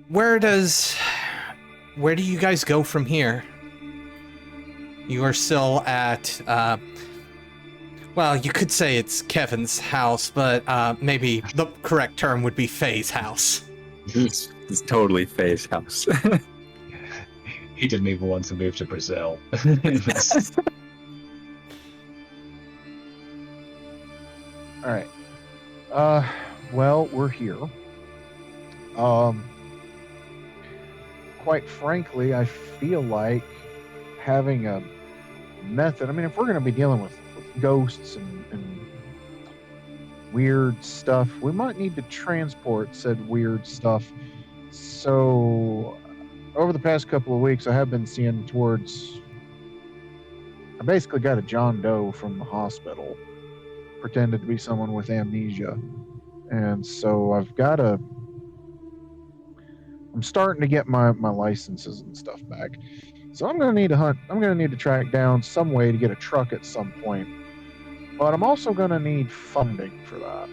where do you guys go from here? You are still at, well, you could say it's Kevin's house, but maybe the correct term would be Faye's house. It's totally Faye's house. He didn't even want to move to Brazil. All right. Well, we're here. Quite frankly, I feel like having a method. I mean, if we're going to be dealing with ghosts and weird stuff, we might need to transport said weird stuff. So, over the past couple of weeks, I have been seeing towards. I basically got a John Doe from the hospital, pretended to be someone with amnesia, and so I'm starting to get my licenses and stuff back. So I'm going to need to hunt. I'm going to need to track down some way to get a truck at some point. But I'm also going to need funding for that.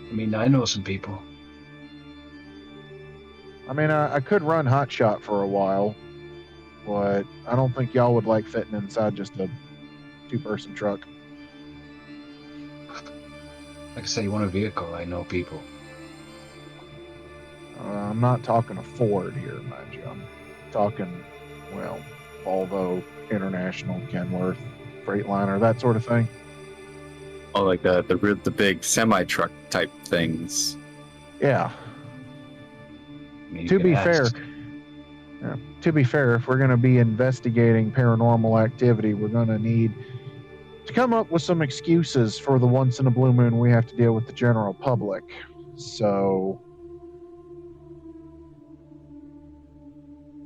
I mean, I know some people. I mean, I could run Hotshot for a while, but I don't think y'all would like fitting inside just a two-person truck. Like I say, you want a vehicle, I know people. I'm not talking a Ford here, mind you. I'm talking, well, Volvo, International, Kenworth, Freightliner, that sort of thing. Oh, like the big semi-truck type things. Yeah. I mean, To be fair, if we're going to be investigating paranormal activity, we're going to need to come up with some excuses for the once in a blue moon we have to deal with the general public. So,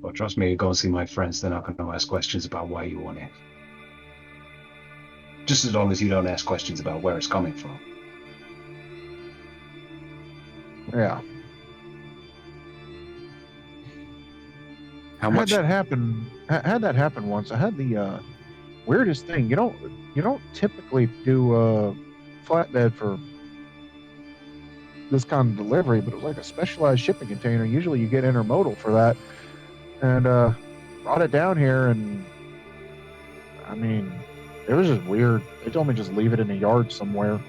well, trust me, you go and see my friends, they're not going to ask questions about why you want it. Just as long as you don't ask questions about where it's coming from. yeah. How much? Had that happen once. I had the weirdest thing. You don't typically do a flatbed for this kind of delivery, but it was like a specialized shipping container. Usually you get intermodal for that. And brought it down here, and I mean, it was just weird. They told me just leave it in a yard somewhere.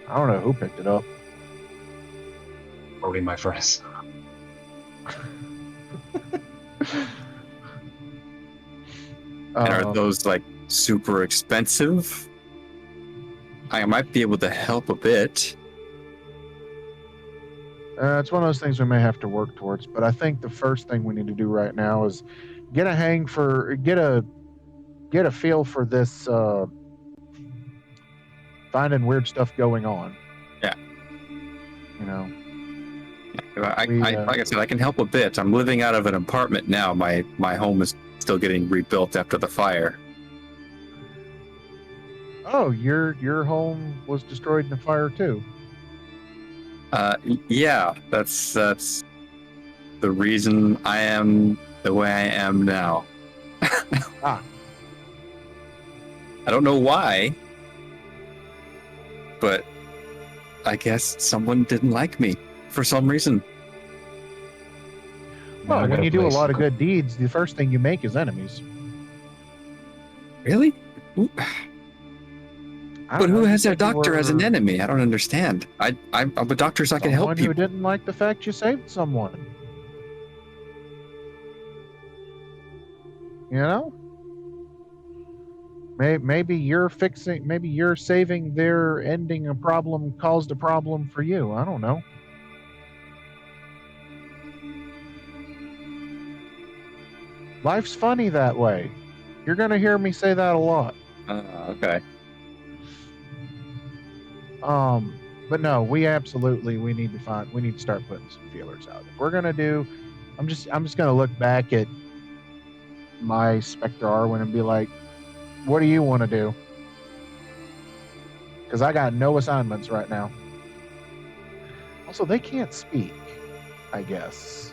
I don't know who picked it up. Probably my friends. And are those like super expensive? I might be able to help a bit. It's one of those things we may have to work towards, but I think the first thing we need to do right now is get a feel for this finding weird stuff going on. Yeah. You know. Like I said, I can help a bit. I'm living out of an apartment now. My home is still getting rebuilt after the fire. Oh, your home was destroyed in the fire too. Yeah, that's the reason I am the way I am now. Ah. I don't know why, but I guess someone didn't like me for some reason. Well, when you do a lot of good deeds, the first thing you make is enemies. Really? But who has their their doctor as an enemy? I don't understand. I'm a doctor, so I can help Someone who people. didn't like the fact you saved someone. You know? Maybe you're saving their ending a problem caused a problem for you. I don't know. Life's funny that way. You're going to hear me say that a lot. Okay. But no, we need to start putting some feelers out. If we're gonna do, I'm just gonna look back at my Spectre Arwen and be like, what do you want to do? Because I got no assignments right now. Also, they can't speak, I guess.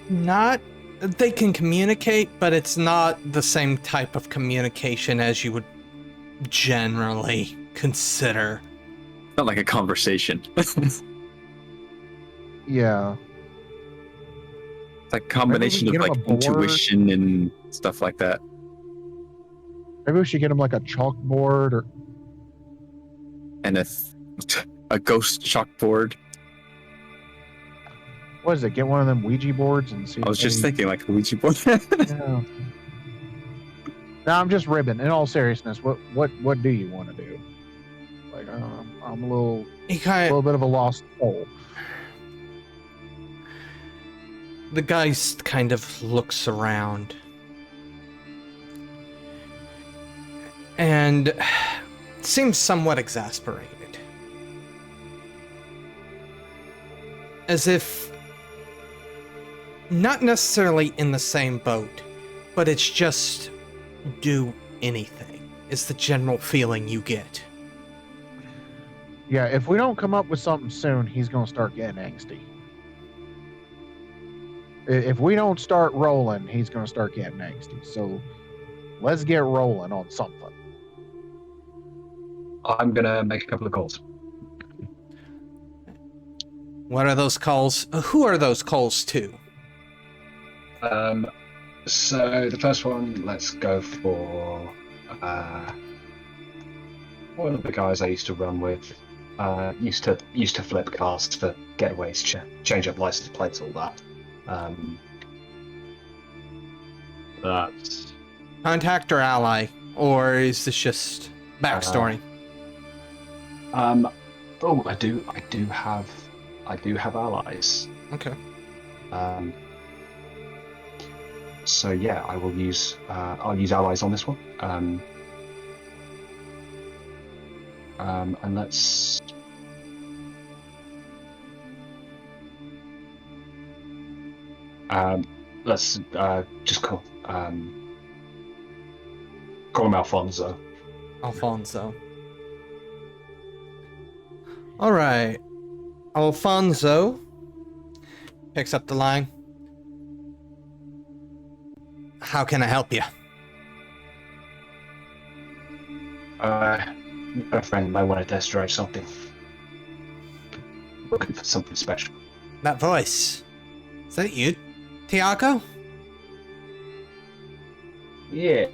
They can communicate, but it's not the same type of communication as you would generally consider not like a conversation. It's Yeah. like a combination of get him like a board. intuition and stuff like that. Maybe we should get him like a chalkboard or And a ghost chalkboard. what is it? Get one of them Ouija boards and see. I was if just they- thinking like a Ouija board. Yeah. No, I'm just ribbing. In all seriousness, what do you want to do? Like, I'm a little bit of a lost soul. The Geist kind of looks around. And seems somewhat exasperated. As if not necessarily in the same boat, but it's just do anything is the general feeling you get. Yeah, if we don't come up with something soon, he's going to start getting angsty. If we don't start rolling, he's going to start getting angsty. So let's get rolling on something. I'm gonna make a couple of calls. What are those calls? Who are those calls to? So the first one, let's go for one of the guys I used to run with. Used to flip cars for getaways, change up license plates, all that. That's Contact or ally? Or is this just backstory? I do have allies. Okay. So yeah, I'll use allies on this one. And let's just call him Alfonso. Alfonso. Alright. Alfonso picks up the line. How can I help you? A friend might want to test drive something. Looking for something special. That voice. Is that you, Tiago? Yeah,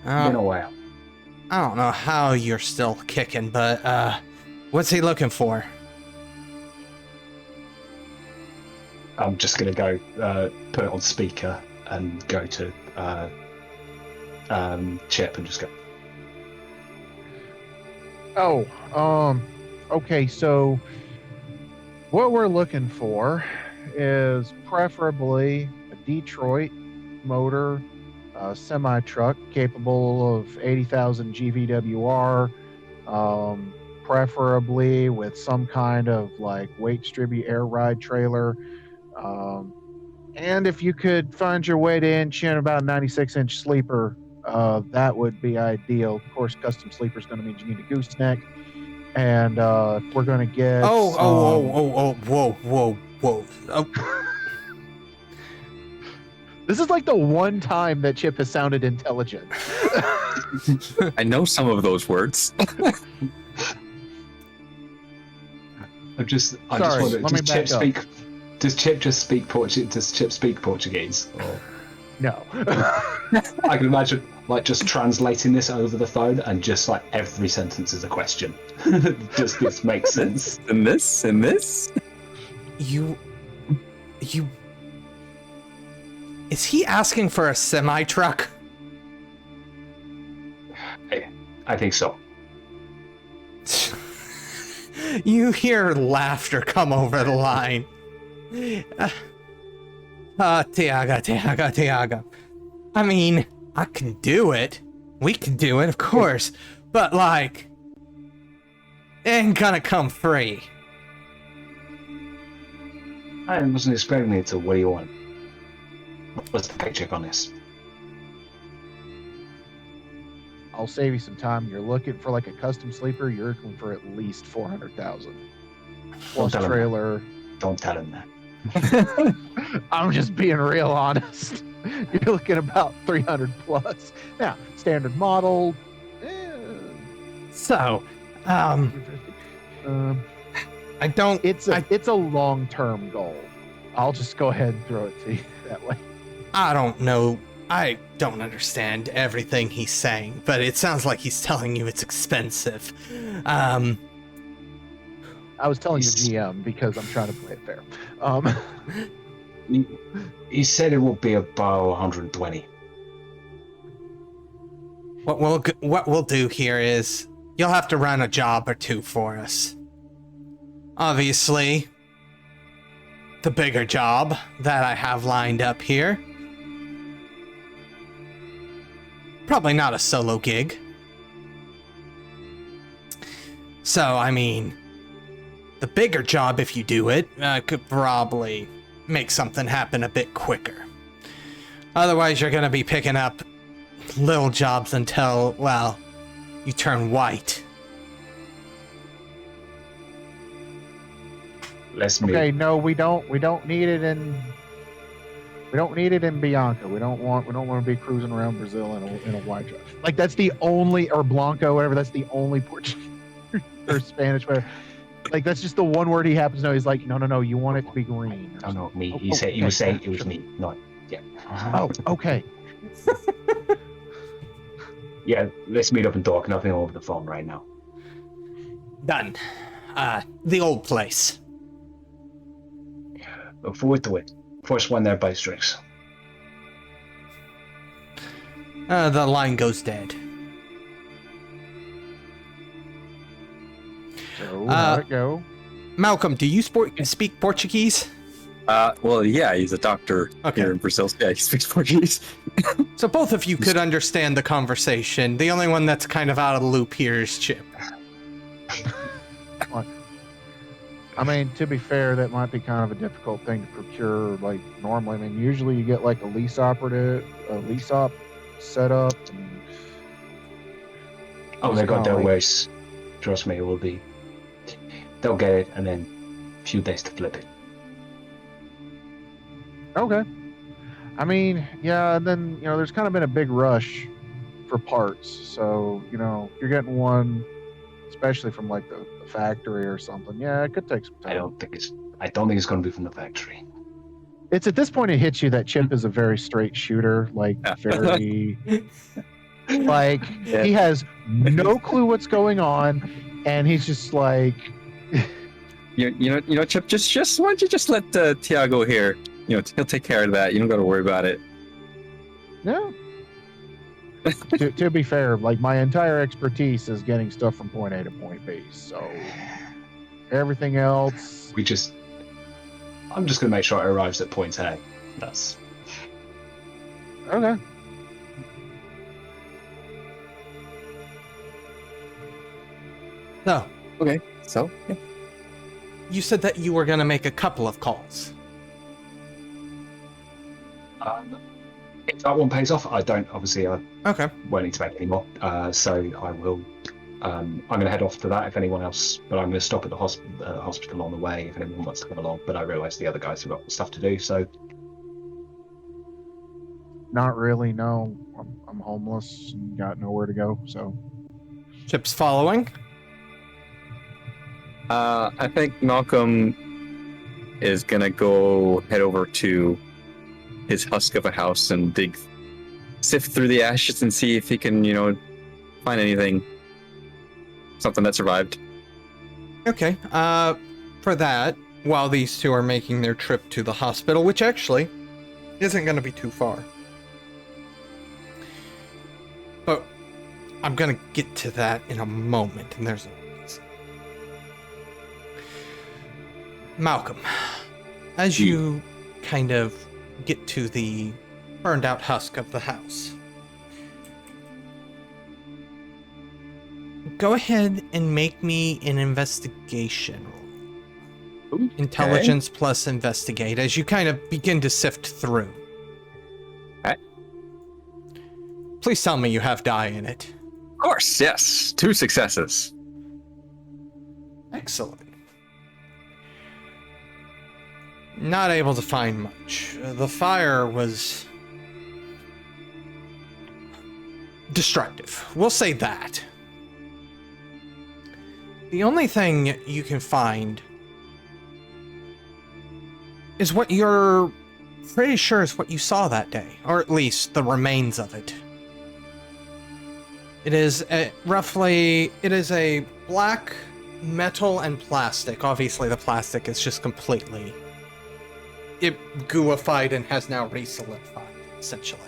been a while. I don't know how you're still kicking, but what's he looking for? I'm just gonna go put it on speaker and go to Chip and just go. Okay, so what we're looking for is preferably a Detroit motor semi truck capable of 80,000 GVWR, preferably with some kind of like weight distribute air ride trailer. And if you could find your way to inch in about a 96-inch sleeper, that would be ideal. Of course, custom sleeper is going to mean you need a gooseneck. And if we're going to get... Whoa. Oh. This is like the one time that Chip has sounded intelligent. I know some of those words. I just Sorry, wonder, let me back up. Does Chip just speak Portuguese? Does Chip speak Portuguese? Or... No. I can imagine like just translating this over the phone and just like every sentence is a question. Does this make sense? And this? You... Is he asking for a semi-truck? I think so. You hear laughter come over the line. Tiago. I mean, I can do it. We can do it, of course. But, like, it ain't gonna come free. I wasn't expecting it to. What do you want? What's the paycheck on this? I'll save you some time. You're looking for like a custom sleeper. You're looking for at least 400,000 plus tell him trailer. Don't tell him that. I'm just being real honest. You're looking about 300 plus. Now, standard model. So, I don't. It's a long-term goal. I'll just go ahead and throw it to you that way. I don't know. I don't understand everything he's saying, but it sounds like he's telling you it's expensive. I was telling you GM because I'm trying to play it fair. He said it will be about 120. What we'll do here is you'll have to run a job or two for us. Obviously, the bigger job that I have lined up here. Probably not a solo gig. So, I mean, the bigger job, if you do it, could probably make something happen a bit quicker. Otherwise, you're going to be picking up little jobs until, well, you turn white. Okay, no, we don't need it in. We don't need it in Bianca. We don't want to be cruising around Brazil in a white dress. Like that's the only, or Blanco, whatever. That's the only Portuguese or Spanish, whatever. Like that's just the one word he happens to know. He's like, no, you want it to be green. Oh no, me. He said he was saying it was me. Not yeah. Oh, okay. Yeah, let's meet up and talk. Nothing over the phone right now. Done. The old place. Look forward to it. First one there buys drinks. The line goes dead. So how'd it go? Malcolm, do you speak Portuguese? Well, yeah, he's a doctor here in Brazil. Yeah, he speaks Portuguese. So both of you could understand the conversation. The only one that's kind of out of the loop here is Chip. I mean, to be fair, that might be kind of a difficult thing to procure. Like normally, I mean, usually you get like a lease op set up. And oh, they got their ways. Trust me, it will be. They'll get it, and then a few days to flip it. Okay. I mean, yeah, and then there's kind of been a big rush for parts. So you're getting one, especially from like the factory or something. Yeah, it could take some time. I don't think it's going to be from the factory. It's at this point it hits you that Chip is a very straight shooter, like very like he has no clue what's going on, and he's just like you know, Chip, just why don't you just let Tiago here? He'll take care of that. You don't got to worry about it. No. to be fair, like my entire expertise is getting stuff from point A to point B. So everything else, I'm just going to make sure it arrives at point A. That's okay. No. Okay. So yeah. You said that you were going to make a couple of calls. if that one pays off, I don't. Obviously, I Okay. won't need to make any more. So I will. I'm going to head off to that if anyone else. But I'm going to stop at the hospital on the way if anyone wants to come along. But I realise the other guys have got stuff to do. So Not really, no. I'm homeless and got nowhere to go, so. Chip's following. I think Malcolm is gonna go head over to his husk of a house and sift through the ashes and see if he can, find something that survived. Okay. For that, while these two are making their trip to the hospital, which actually isn't going to be too far. But I'm going to get to that in a moment, and there's a reason. Malcolm, as you kind of get to the burned out husk of the house, go ahead and make me an investigation roll. Okay. Intelligence plus investigate as you kind of begin to sift through. Okay. Please tell me you have die in it. Of course, yes. 2 successes. Excellent. Not able to find much. The fire was destructive. We'll say that. The only thing you can find is what you're pretty sure is what you saw that day, or at least the remains of it. It is a black metal and plastic. Obviously the plastic is just completely gooified and has now re-solidified, essentially.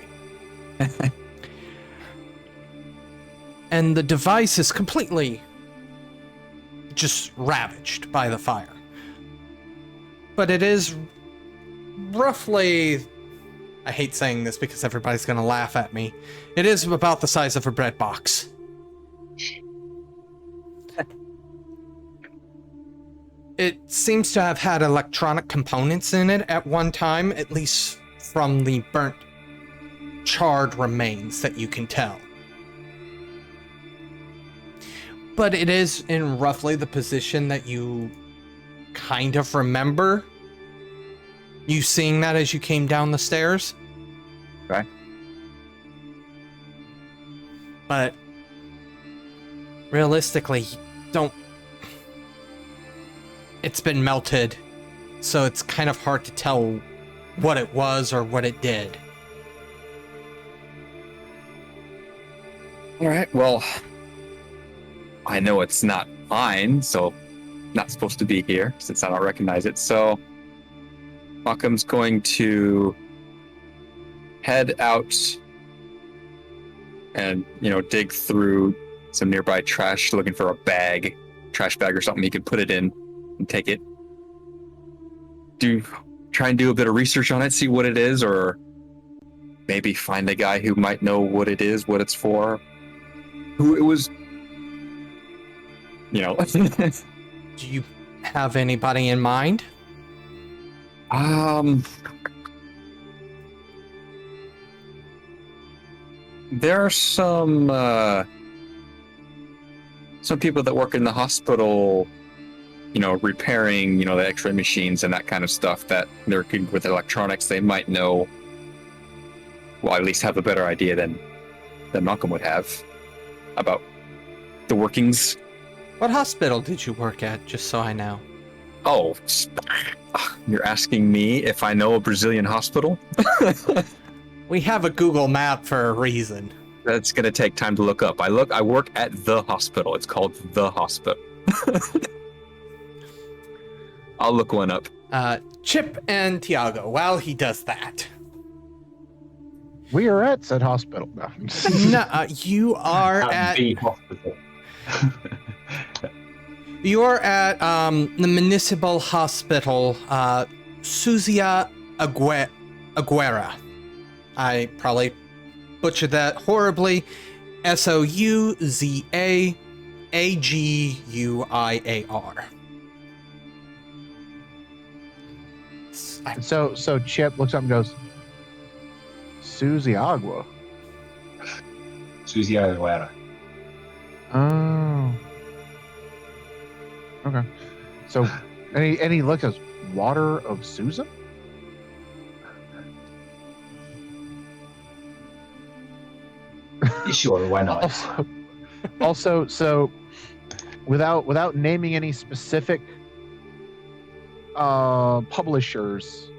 And the device is completely just ravaged by the fire. But it is roughly, I hate saying this because everybody's gonna laugh at me, it is about the size of a bread box. It seems to have had electronic components in it at one time, at least from the burnt, charred remains that you can tell. But it is in roughly the position that you kind of remember you seeing that as you came down the stairs. Okay. But realistically, it's been melted, so it's kind of hard to tell what it was or what it did. All right, well, I know it's not mine, so not supposed to be here since I don't recognize it. So Malcolm's going to head out and, dig through some nearby trash, looking for a trash bag or something he could put it in and take it. Try and do a bit of research on it, see what it is, or maybe find a guy who might know what it is, what it's for, who it was. Do you have anybody in mind? There are some people that work in the hospital, repairing, the x-ray machines and that kind of stuff, that they're good with electronics. They might know, well, at least have a better idea than Malcolm would have about the workings. What hospital did you work at, just so I know? Oh, you're asking me if I know a Brazilian hospital? We have a Google map for a reason. That's going to take time to look up. I work at the hospital. It's called the hospital. I'll look one up. Chip and Tiago, while he does that. We are at said hospital now. No, you are at the hospital. You're at the municipal hospital, Suzia Aguera. I probably butchered that horribly. Souza-Aguiar. So Chip looks up and goes, Susie Agua. Susie Aguera. Oh. Okay. So, and he looks at Water of Susan? Sure, why not? Also, so without naming any specific publishers,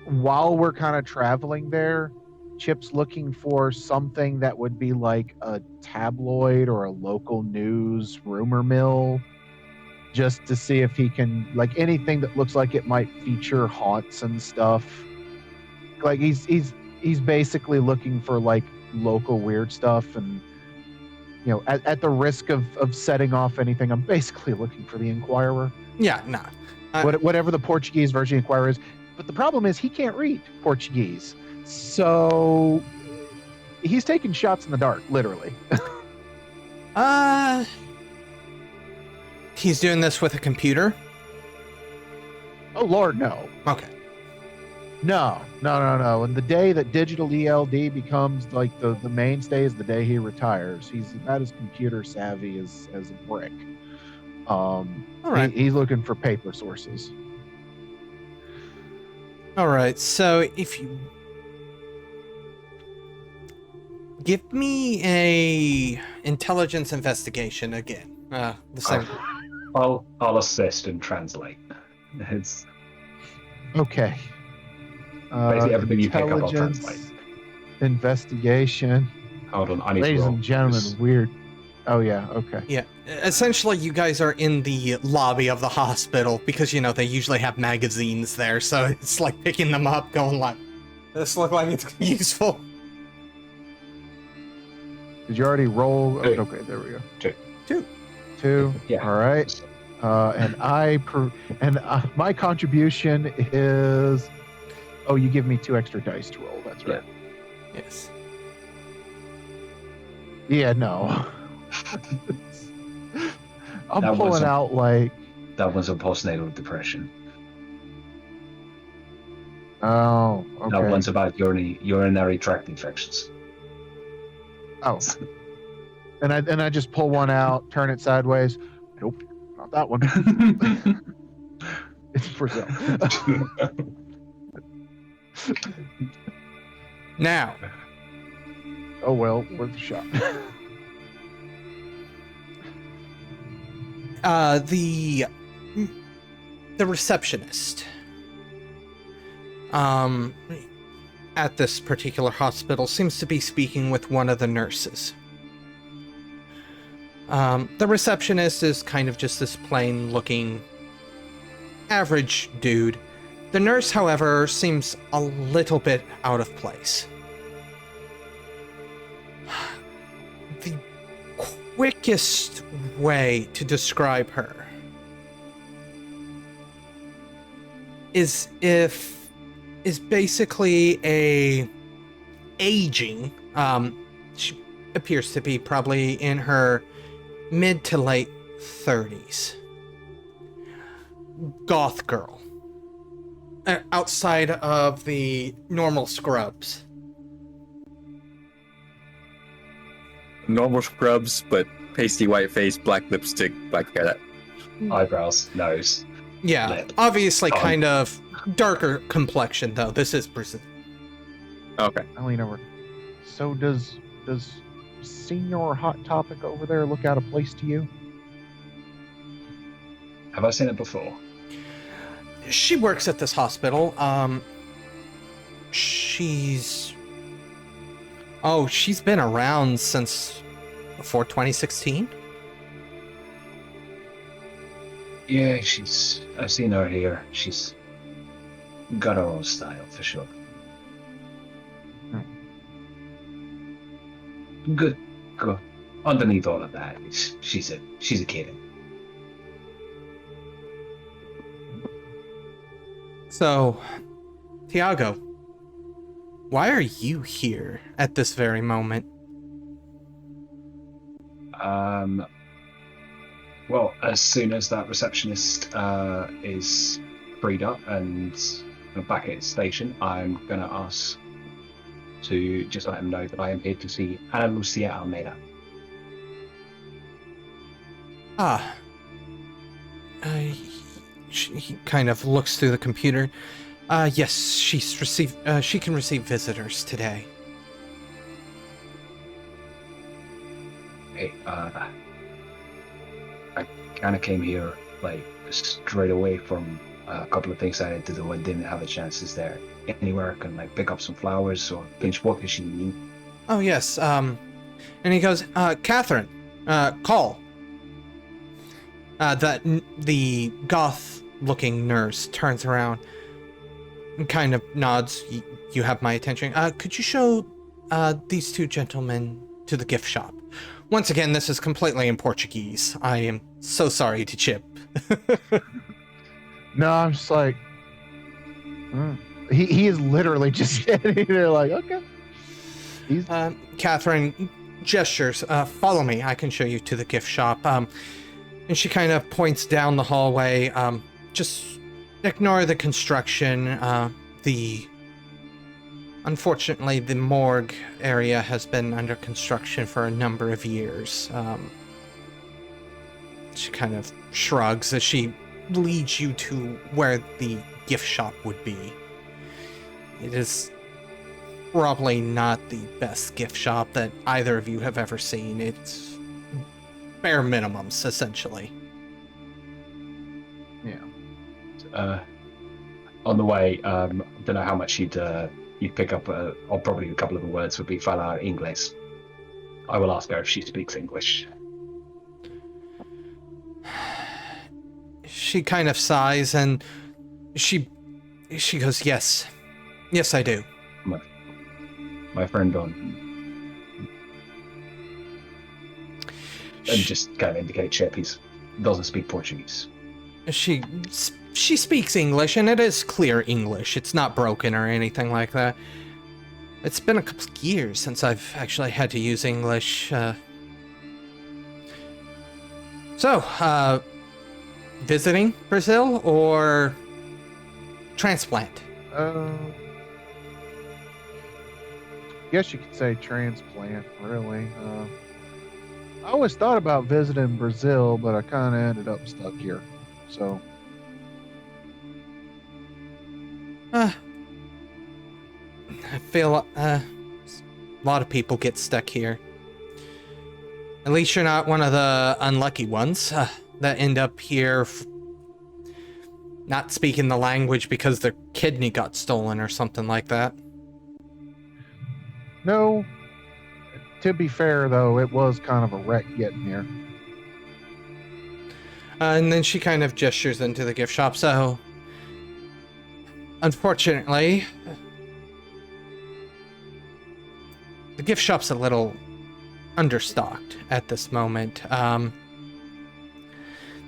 while we're kind of traveling there, Chip's looking for something that would be like a tabloid or a local news rumor mill, just to see if he can, like, anything that looks like it might feature haunts and stuff. Like he's basically looking for like local weird stuff, and at the risk of setting off anything, I'm basically looking for the Inquirer. Yeah, no. Whatever the Portuguese version of the Inquirer is. But the problem is he can't read Portuguese. So he's taking shots in the dark, literally. He's doing this with a computer? Oh, Lord, no. Okay. No. And the day that digital ELD becomes like the mainstay is the day he retires. He's about as computer savvy as a brick. All right. He's looking for paper sources. All right. So if you give me a intelligence investigation again. The same. I'll assist and translate. It's Okay. basically everything you pick up, I'll Intelligence, translate. Investigation. Hold on, I need Ladies to roll. and gentlemen, Just- weird. Oh yeah. Okay. Yeah, essentially you guys are in the lobby of the hospital because, you know, they usually have magazines there, so it's like picking them up, going like, this look like it's useful. Did you already roll? Two. Okay. There we go. Two. 2. Yeah. All right. My contribution is. Oh, you give me 2 extra dice to roll. That's right. Yes. Yeah. No. I'm That pulling wasn't- out like. That was a postnatal depression. Oh. Okay. That one's about urinary tract infections. Oh. And I just pull one out, turn it sideways. Nope, not that one. It's Brazil. Now, Oh well, worth a shot. the receptionist at this particular hospital seems to be speaking with one of the nurses. The receptionist is kind of just this plain looking average dude. The nurse, however, seems a little bit out of place. The quickest way to describe her is basically a aging, she appears to be probably in her mid to late 30s. Goth girl. Outside of the normal scrubs. Normal scrubs, but pasty white face, black lipstick, black hair. Eyebrows, nose. Yeah, Lip. obviously Tongue. kind of darker complexion though. This is Brazil. Okay. I lean over. So does Senior Hot Topic over there look out of place to you? Have I seen it before? She works at this hospital. She's been around since before 2016. Yeah, I've seen her here. She's got her own style for sure. Good. Underneath all of that, she's a kid. So, Tiago, why are you here at this very moment? Well, as soon as that receptionist is freed up and back at his station, I'm gonna ask to just let him know that I am here to see Ana Lucia Almeida. He kind of looks through the computer. Yes, she can receive visitors today. Hey, I kind of came here like straight away from a couple of things I had to do and didn't have a chance. Is there anywhere I can like pick up some flowers or finish what does she need? Oh yes, and he goes, Catherine, call. The goth-looking nurse turns around and kind of nods. You have my attention. Could you show these two gentlemen to the gift shop? Once again, this is completely in Portuguese. I am so sorry to Chip. No, I'm just like, he is literally just standing there like, okay. He's Catherine gestures, follow me. I can show you to the gift shop. And she kind of points down the hallway. Just ignore the construction. Unfortunately, the morgue area has been under construction for a number of years. She kind of shrugs as she leads you to where the gift shop would be. It is probably not the best gift shop that either of you have ever seen. It's bare minimums, essentially. Yeah. On the way, don't know how much you'd pick up, or probably a couple of the words would be falar inglés. I will ask her if she speaks English. She kind of sighs and she goes, yes, I do. My friend on, and just kind of indicate Chip. He doesn't speak Portuguese. She speaks English, and it is clear English. It's not broken or anything like that. It's been a couple of years since I've actually had to use English. So, visiting Brazil or transplant? Guess you could say transplant, really. I always thought about visiting Brazil, but I kind of ended up stuck here. So, I feel a lot of people get stuck here. At least you're not one of the unlucky ones that end up here not speaking the language because their kidney got stolen or something like that. no. To be fair, though, it was kind of a wreck getting here. And then she kind of gestures into the gift shop. So, unfortunately, the gift shop's a little understocked at this moment.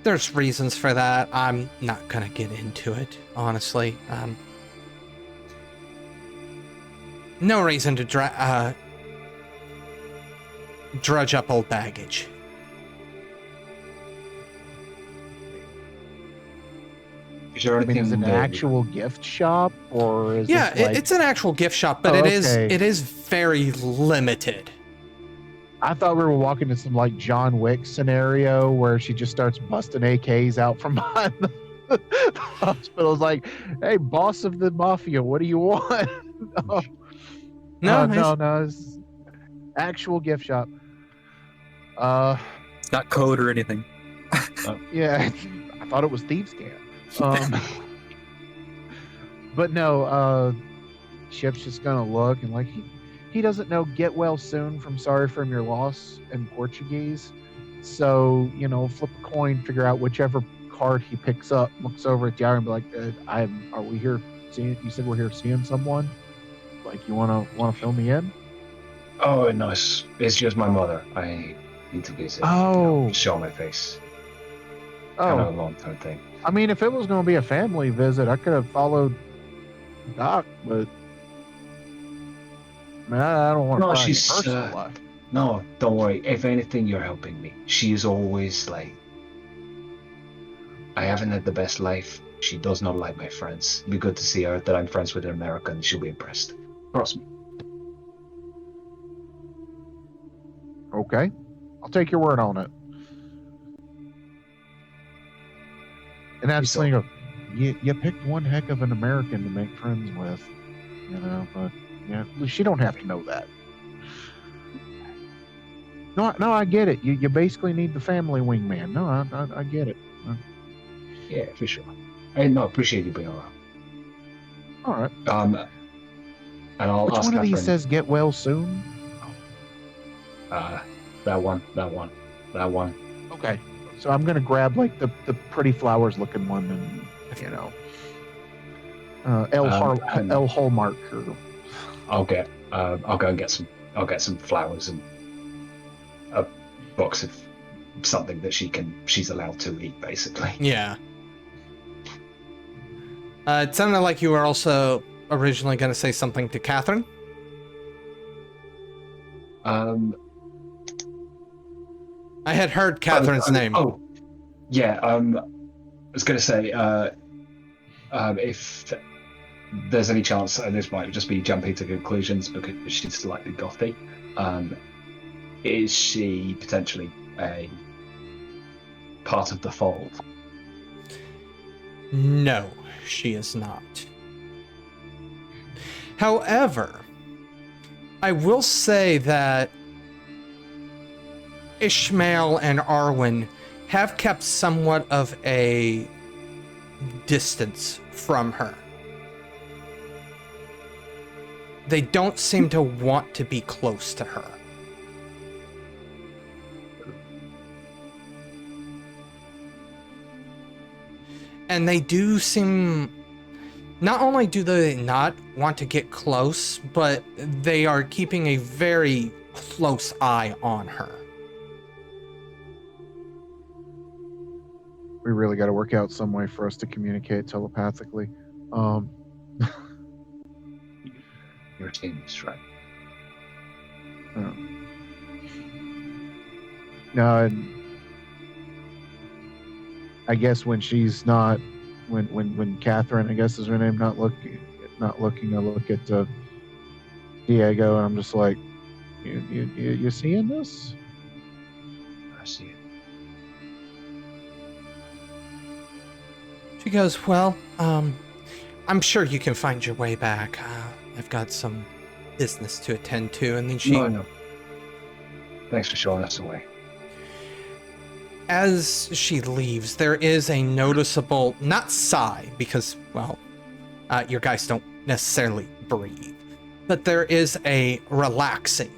There's reasons for that. I'm not gonna get into it, honestly. No reason to drudge up old baggage. Is there I mean, anything? is it an actual gift shop, or is Yeah, this like... it's an actual gift shop, but Oh, it okay. is very limited. I thought we were walking to some like John Wick scenario where she just starts busting AKs out from behind the hospital. It's like, hey, boss of the mafia, what do you want? No, it's actual gift shop. It's not code or anything. Yeah, I thought it was Thieves' Camp. But no, Chip's just gonna look and like he doesn't know "get well soon" from "sorry from your loss" in Portuguese. So, flip a coin, figure out whichever card he picks up, looks over at Tiago and be like, are we here seeing, you said we're here seeing someone? Like, you wanna fill me in? Oh, nice. It's just my mother. I need to visit. Oh. Show my face. Kind of Oh, a long-term thing. I mean, if it was gonna be a family visit, I could have followed Doc, but I mean, I don't want to No, pry in your she's, personal life. No, don't worry. If anything, you're helping me. She is always like, I haven't had the best life. She does not like my friends. It'd be good to see her that I'm friends with an American. She'll be impressed. Trust me. Okay, I'll take your word on it. And that's the thing of, you picked one heck of an American to make friends with, but yeah, she don't have to know that. No, I get it. You basically need the family wingman. No, I get it. Yeah, for sure. I appreciate you being around. All right. And I'll Which ask one of these Catherine. says "get well soon"? That one. Okay. So I'm gonna grab like the pretty flowers looking one, and El Hallmark. I'll go and get some. I'll get some flowers and a box of something that she's allowed to eat, basically. Yeah. It sounded like you were also originally going to say something to Catherine. I had heard Catherine's name. Oh, yeah. I was going to say, if there's any chance, and this might just be jumping to conclusions because she's slightly gothy, is she potentially a part of the fold? No, she is not. However, I will say that Ishmael and Arwen have kept somewhat of a distance from her. They don't seem to want to be close to her. And they do seem... Not only do they not want to get close, but they are keeping a very close eye on her. We really got to work out some way for us to communicate telepathically. Your team is right. No, and I guess when she's not, when Catherine, I guess is her name, not looking, I look at Diego, and I'm just like, you seeing this? I see it. She goes, well, I'm sure you can find your way back. I've got some business to attend to. And then she... No. Thanks for showing us the way. As she leaves, there is a noticeable, not sigh, because, well, your guys don't necessarily breathe, but there is a relaxing.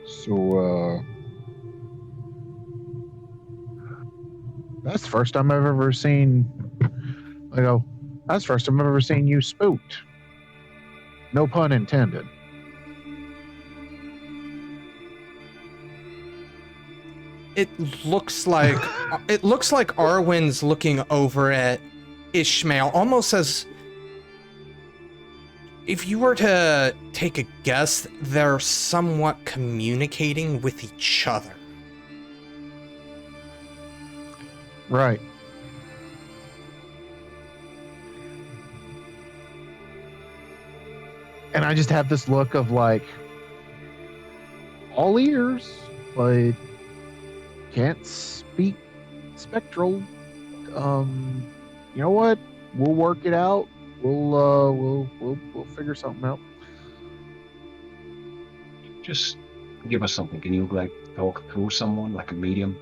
So, that's the first time I've ever seen, that's the first time I've ever seen you spooked. No pun intended. It looks like Arwen's looking over at Ishmael, almost as if you were to take a guess, they're somewhat communicating with each other. Right. And I just have this look of like, all ears, but can't speak spectral. You know what? We'll work it out. We'll figure something out. Just give us something. Can you talk through someone like a medium?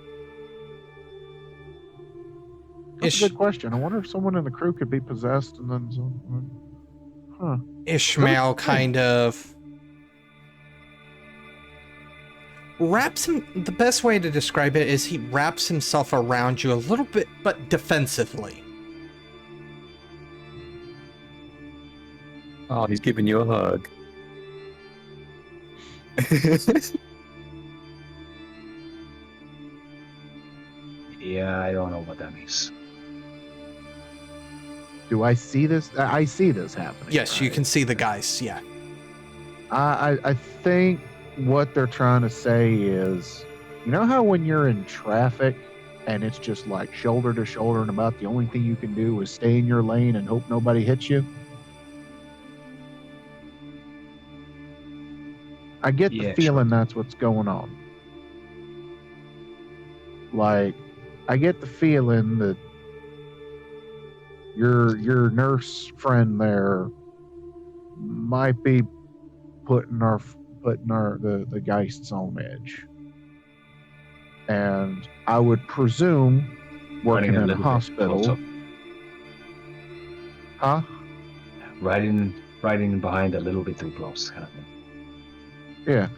That's a good question. I wonder if someone in the crew could be possessed and then some. Huh. Ishmael kind of wraps him. The best way to describe it is he wraps himself around you a little bit, but defensively. Oh, he's giving you a hug. Yeah, I don't know what that means. Do I see this? I see this happening. Yes, right? you can see the guys. Yeah. I think what they're trying to say is, you know how when you're in traffic and it's just like shoulder to shoulder and about the only thing you can do is stay in your lane and hope nobody hits you? I get the feeling that's what's going on. Like, I get the feeling that your nurse friend there might be putting the Geists on edge. And I would presume working in a hospital. Huh? Riding behind a little bit too close, kind of thing. Yeah.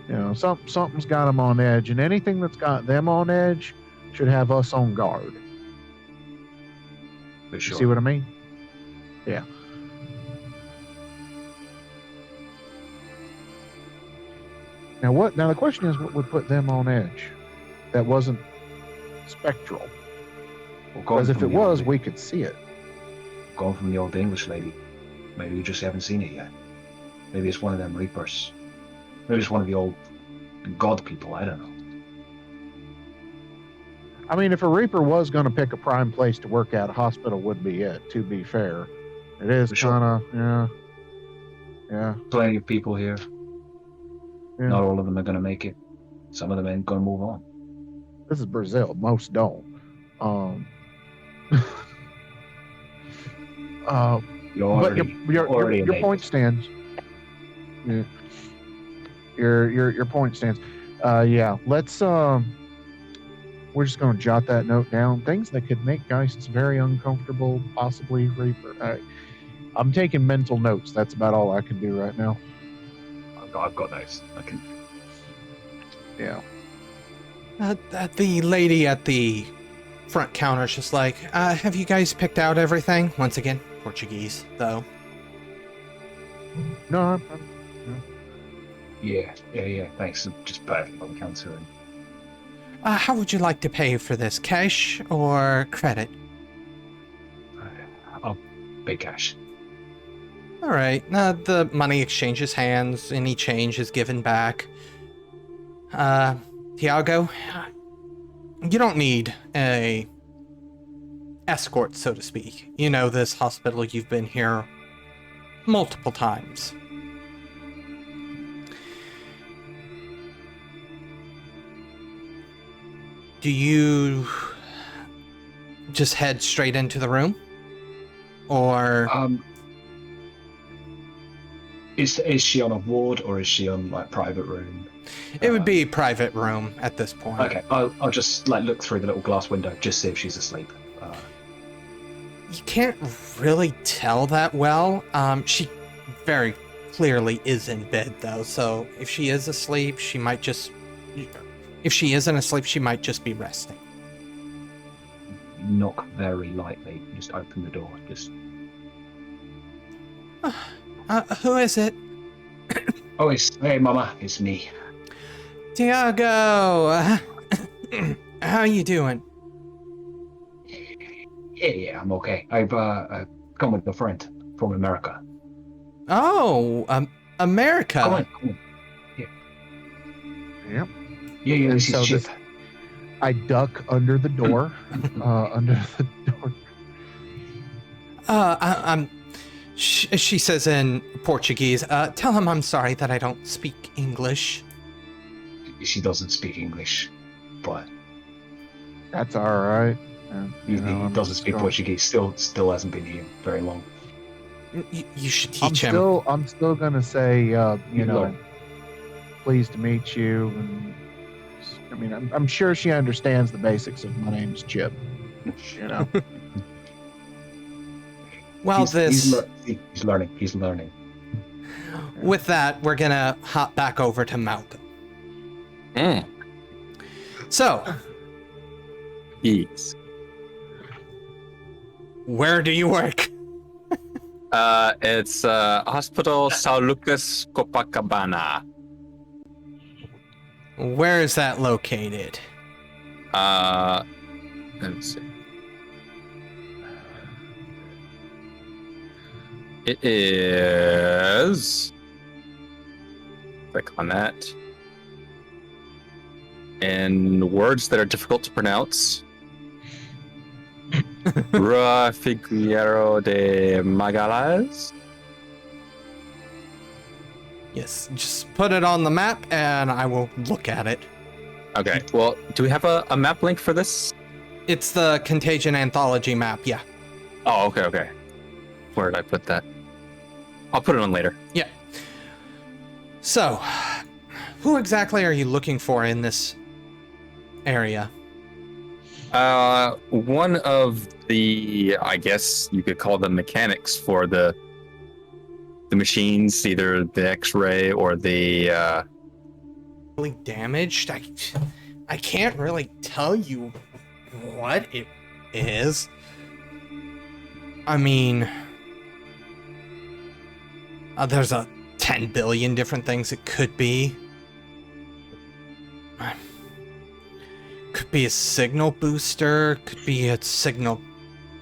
You know, something's got them on edge, and anything that's got them on edge should have us on guard. For sure. See what I mean? Yeah. Now the question is, what would put them on edge? That wasn't spectral. Because if it was, we could see it. Going from the old English lady. Maybe we just haven't seen it yet. Maybe it's one of them Reapers. Maybe it's one of the old god people. I don't know. I mean, if a Reaper was going to pick a prime place to work at, a hospital would be it, to be fair. It is kind of, yeah. Plenty of people here. Yeah. Not all of them are going to make it. Some of them ain't going to move on. This is Brazil. Most don't. But your point stands. Your point stands. Yeah, let's we're just going to jot that note down. Things that could make Geists very uncomfortable, possibly Reaper. I'm taking mental notes. That's about all I can do right now. I've got those. I can. Yeah. The lady at the front counter is just like, have you guys picked out everything? Once again, Portuguese, though. No, Yeah. Thanks. Just put everything on the counter. And How would you like to pay for this? Cash or credit? I'll pay cash. All right. The money exchanges hands. Any change is given back. Tiago, you don't need a escort, so to speak. You know this hospital. You've been here multiple times. Do you just head straight into the room? Or is she on a ward or is she on like private room? it would be private room at this point. Okay, I'll just like look through the little glass window, just see if she's asleep. You can't really tell that well. She very clearly is in bed though, so if she is asleep, she might just... If she isn't asleep, she might just be resting. Knock very lightly. Just open the door. Just. Who is it? Oh, hey, Mama, it's me. Tiago! How you doing? Yeah, I'm okay. I've come with a friend from America. Oh, America. Come on. Yep. Yeah, And this so is Chip. I duck under the door. She says in Portuguese, tell him I'm sorry that I don't speak English. She doesn't speak English, but That's all right. he doesn't speak Portuguese. Still hasn't been here very long. You should teach him. I'm still gonna say, you know, learn. pleased to meet you. And I mean, I'm sure she understands the basics of my name's Chip. You know. Well, he's learning. He's learning. With that, we're gonna hop back over to Malcolm. So, Yes. where do you work? It's Hospital São Lucas, Copacabana. Where is that located? Let me see. It is. Click on that. And words that are difficult to pronounce. Rua Figueiro de Magalhães. Yes, just put it on the map and I will look at it. Okay, well, do we have a map link for this? It's the Contagion Anthology map, yeah. Oh, okay. Where did I put that? I'll put it on later. Yeah. So, who exactly are you looking for in this area? One of the, I guess you could call them mechanics for the machines, either the X-ray or the Really damaged? I can't really tell you what it is. I mean, there's a 10 billion different things it could be. Could be a signal booster, could be a signal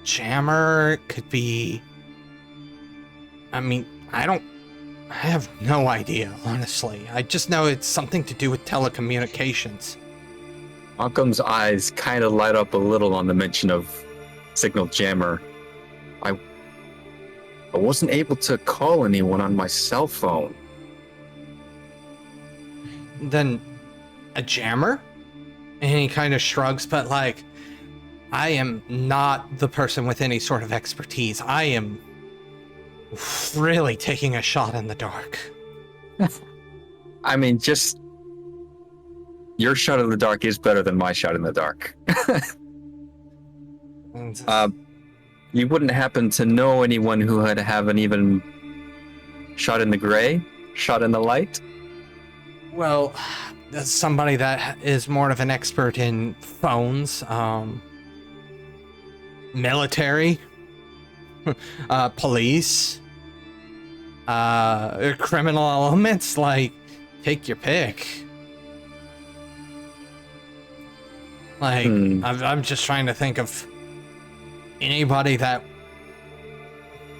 jammer, could be... I mean, I have no idea, honestly. I just know it's something to do with telecommunications. Malcolm's eyes kind of light up a little on the mention of signal jammer. I wasn't able to call anyone on my cell phone. Then a jammer? And he kind of shrugs, but like, I am not the person with any sort of expertise. I am really taking a shot in the dark. I mean, just your shot in the dark is better than my shot in the dark. You wouldn't happen to know anyone who had haven't even shot in the gray, shot in the light? Well, that's somebody that is more of an expert in phones, military, police, criminal elements, like, take your pick. Like, I'm just trying to think of anybody that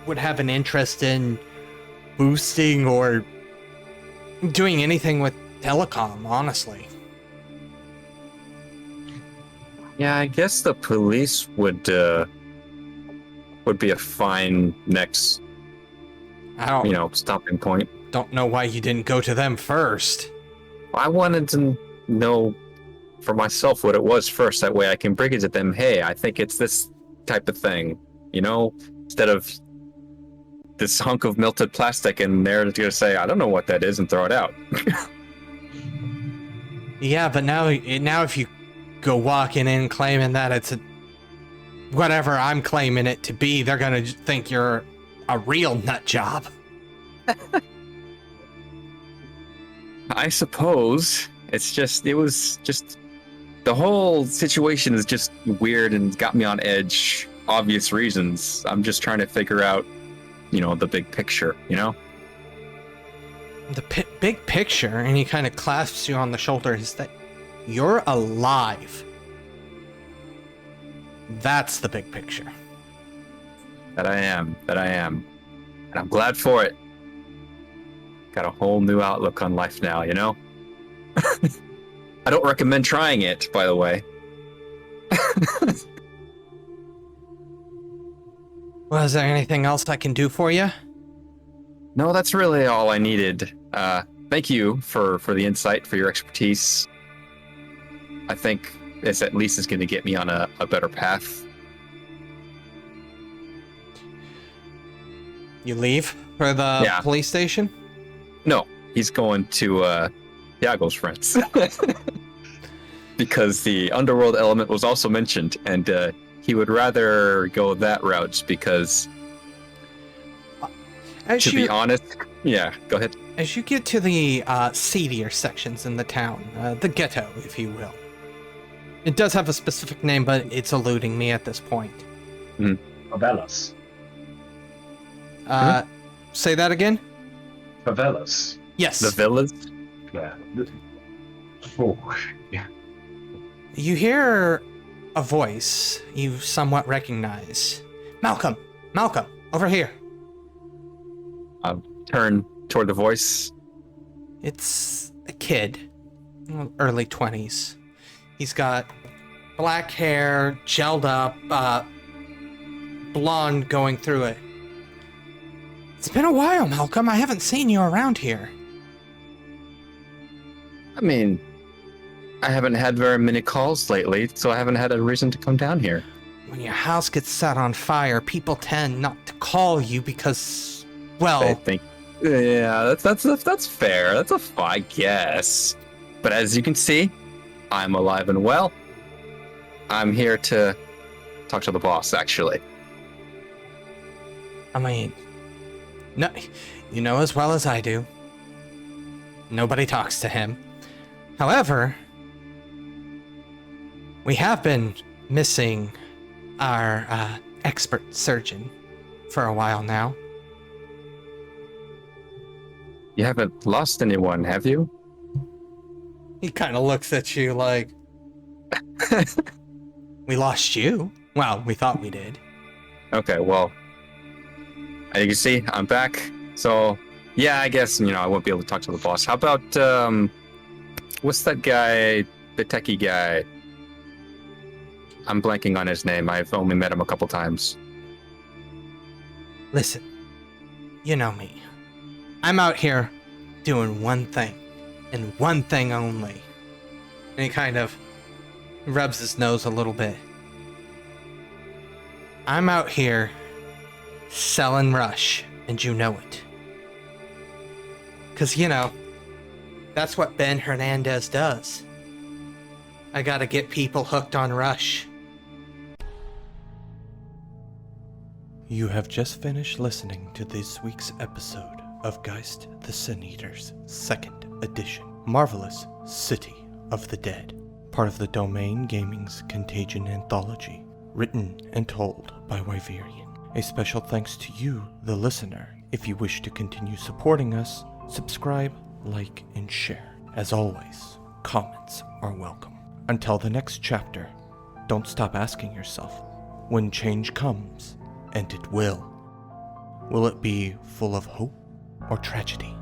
would have an interest in boosting or doing anything with telecom, honestly. Yeah, I guess the police would be a fine next, stopping point. Don't know why you didn't go to them first. I wanted to know for myself what it was first. That way I can bring it to them. Hey, I think it's this type of thing, instead of this hunk of melted plastic and they're going to say, I don't know what that is, and throw it out. Yeah, but now if you go walking in claiming that it's whatever I'm claiming it to be, they're going to think you're a real nut job. I suppose it was just the whole situation is just weird and got me on edge. Obvious reasons. I'm just trying to figure out, the big picture, The big picture, and he kind of clasps you on the shoulder, is that you're alive. That's the big picture. That I am. And I'm glad for it. Got a whole new outlook on life now, I don't recommend trying it, by the way. Well, is there anything else I can do for you? No, that's really all I needed. Thank you for the insight, for your expertise. I think this at least is going to get me on a better path. You leave for the police station? No, he's going to Tiago's friends. Because the underworld element was also mentioned, and he would rather go that route because, be honest, yeah, go ahead. As you get to the seedier sections in the town, the ghetto, if you will. It does have a specific name, but it's eluding me at this point. Favelas. Say that again? Favelas. Yes. The villas? Yeah. Oh, yeah. You hear a voice you somewhat recognize. Malcolm, over here. I'll turn toward the voice. It's a kid, early 20s. He's got black hair, gelled up, blonde going through it. It's been a while, Malcolm. I haven't seen you around here. I mean, I haven't had very many calls lately, so I haven't had a reason to come down here. When your house gets set on fire, people tend not to call you because, well... I think, yeah, that's fair. I guess. But as you can see, I'm alive and well. I'm here to talk to the boss, actually. I mean, no, you know as well as I do. Nobody talks to him. However, we have been missing our expert surgeon for a while now. You haven't lost anyone, have you? He kind of looks at you like, we lost you? Well, we thought we did. Okay, well, as you can see, I'm back. So, yeah, I guess, I won't be able to talk to the boss. How about, what's that guy, the techie guy? I'm blanking on his name. I've only met him a couple times. Listen, you know me. I'm out here doing one thing, and one thing only. And he kind of rubs his nose a little bit. I'm out here selling Rush, and you know it. Because, that's what Ben Hernandez does. I gotta get people hooked on Rush. You have just finished listening to this week's episode of Geist the Sin-Eaters, 2nd edition. Marvelous City of the Dead. Part of the Domain Gaming's Contagion Anthology. Written and told by Wyverian. A special thanks to you, the listener. If you wish to continue supporting us, subscribe, like, and share. As always, comments are welcome. Until the next chapter, don't stop asking yourself, when change comes, and it will it be full of hope or tragedy?